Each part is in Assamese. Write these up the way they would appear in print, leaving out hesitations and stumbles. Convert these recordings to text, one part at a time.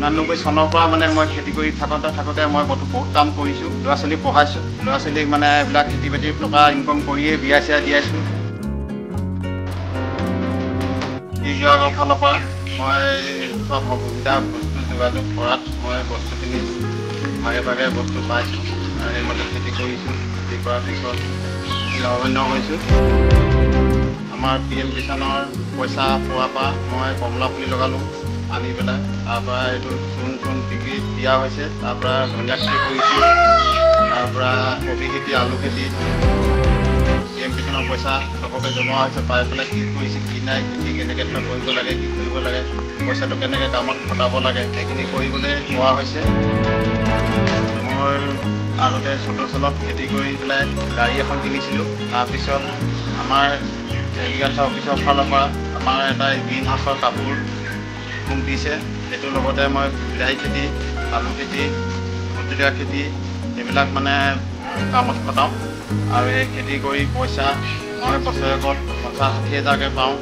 99 চনৰ পৰা মানে মই খেতি কৰি থাকোঁতে মই বহুত কাম কৰিছোঁ, ল'ৰা ছোৱালী পঢ়াইছোঁ, ল'ৰা ছোৱালীক মানে এইবিলাক খেতি বাতি টকা ইনকম কৰিয়ে বিয়া চিয়া দিয়াইছোঁ। বিভাগৰ ফালৰ পৰা মই চব সুবিধা বস্তু যোগাযোগ কৰাত মই বস্তুখিনি ভাগে ভাগে বস্তু পাইছোঁ আৰু সেইমতে খেতি কৰিছোঁ। খেতি কৰাৰ পিছত লাভান্বিত হৈছোঁ। আমাৰ PM কিষাণৰ পইচা পোৱাৰ পৰা মই কমলা পুলি লগালোঁ আনি পেলাই, তাৰপৰা এইটো চূণ বিক্ৰী দিয়া হৈছে, তাৰপৰা ধনিয়া খেতি কৰিছোঁ, তাৰপৰা কবি খেতি, আলু খেতি। PM কিষাণৰ পইচা চবকে জমা হৈছে, পাই পেলাই কি কৰিছে কি নাই, খেতি কেনেকৈ কৰিব লাগে, কি কৰিব লাগে, পইচাটো কেনেকৈ কামত খটাব লাগে সেইখিনি কৰিবলৈ কোৱা হৈছে। মই আগতে চলত খেতি কৰি পেলাই গাড়ী এখন কিনিছিলোঁ। তাৰপিছত আমাৰ এগ্ৰিকালচাৰ অফিচৰ ফালৰ পৰা আমাৰ এটা গ্ৰীণ হাউচৰ কাপোৰ মোক দিছে। সেইটোৰ লগতে মই বিলাহী খেতি, আলু খেতি, ভুটজলকীয়া খেতি এইবিলাক মানে কামত খটাওঁ আৰু এই খেতি কৰি পইচা মই বছৰেকত 50-60 হাজাৰকৈ পাওঁ।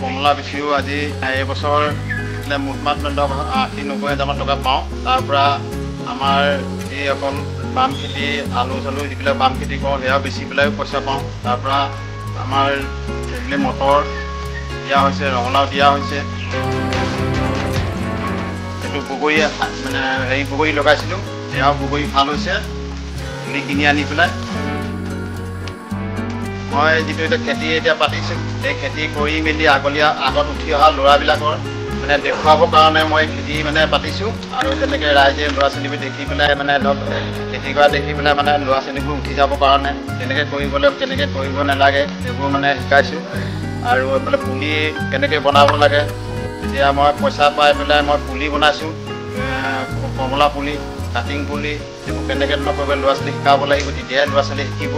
কমলা বেছিও আজি এইবছৰ মুঠ 80-90 হাজাৰমান টকা পাওঁ। তাৰপৰা আমাৰ এই অকল বাম খেতি, আলু চালু যিবিলাক বাম খেতি কৰোঁ সেয়া বেচি পেলাইও পইচা পাওঁ। তাৰপৰা আমাৰ এইবিলাক মটৰ দিয়া হৈছে, ৰঙালাও দিয়া হৈছে। এইটো বগৰী মানে বগৰী লগাইছিলোঁ, সেয়াও বগৰী ভাল হৈছে পুলি কিনি আনি পেলাই। মই যিটো খেতি এতিয়া পাতিছোঁ, এই খেতি কৰি মেলি আগত উঠি অহা ল'ৰাবিলাকৰ মানে দেখুৱাবৰ কাৰণে মই খেতি মানে পাতিছোঁ আৰু তেনেকৈ ৰাইজে ল'ৰা ছোৱালীবোৰ দেখি পেলাই মানে ধৰক খেতি কৰা দেখি পেলাই মানে ল'ৰা ছোৱালীবোৰ উঠি যাবৰ কাৰণে কেনেকৈ কৰিব নালাগে সেইবোৰ মানে শিকাইছোঁ। আৰু এইফালে পুলি কেনেকৈ বনাব লাগে, এতিয়া মই পইচা পাই পেলাই মই পুলি বনাইছোঁ, কমলা পুলি, কাটিং পুলি, সেইবোৰ কেনেকৈ নকৰিব ল'ৰা ছোৱালীক শিকাব লাগিব, তেতিয়াহে ল'ৰা ছোৱালী শিকিব।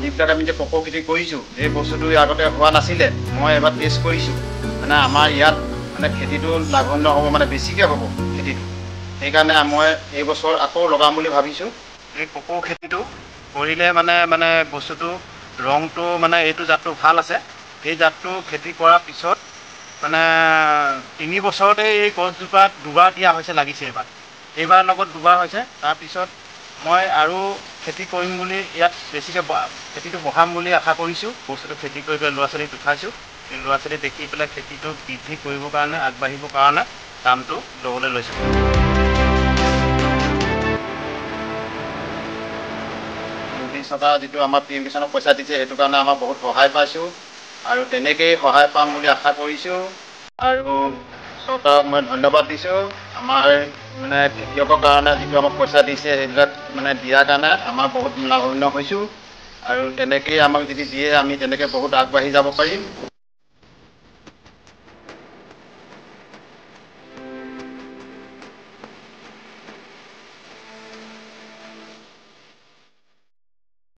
যিবিলাক আমি যে ককো খেতি কৰিছোঁ, এই বস্তুটো আগতে হোৱা নাছিলে, মই এবাৰ টেষ্ট কৰিছোঁ। মানে আমাৰ ইয়াত মানে খেতিটো লাভান্বিত হ'ব, মানে বেছিকৈ হ'ব খেতিটো। সেইকাৰণে মই এইবছৰ আকৌ লগাম বুলি ভাবিছোঁ। এই ককো খেতিটো কৰিলে মানে বস্তুটো ৰংটো মানে এইটো জাতটো ভাল আছে। এই জাতটো খেতি কৰাৰ পিছত মানে 3 বছৰতে এই গছজোপাত দুবাৰ দিয়া হৈছে, লাগিছে এইবাৰ লগত দুবাৰ হৈছে। তাৰপিছত মই আৰু খেতি কৰিম বুলি ইয়াত বেছিকৈ খেতিটো বঢ়াম বুলি আশা কৰিছোঁ। বস্তুটো খেতি কৰি পেলাই ল'ৰা ছোৱালীক উঠাইছোঁ। এই ল'ৰা ছোৱালী দেখি পেলাই খেতিটো বৃদ্ধি কৰিবৰ কাৰণে, আগবাঢ়িবৰ কাৰণে কামটো ল'বলৈ লৈছোঁ। চৰকাৰ যিটো আমাৰ PM কিষাণৰ পইচা দিছে, সেইটো কাৰণে আমাৰ বহুত সহায় পাইছোঁ আৰু তেনেকৈয়ে সহায় পাম বুলি আশা কৰিছোঁ। আৰু চৰকাৰক মই ধন্যবাদ দিছোঁ। আমাৰ মানে খেতিয়কৰ কাৰণে যিটো আমাক পইচা দিছে, সেইবিলাক মানে দিয়াৰ কাৰণে আমাৰ বহুত লাভান্বিত হৈছোঁ আৰু তেনেকৈয়ে আমাক যদি দিয়ে আমি তেনেকৈ বহুত আগবাঢ়ি যাব পাৰিম।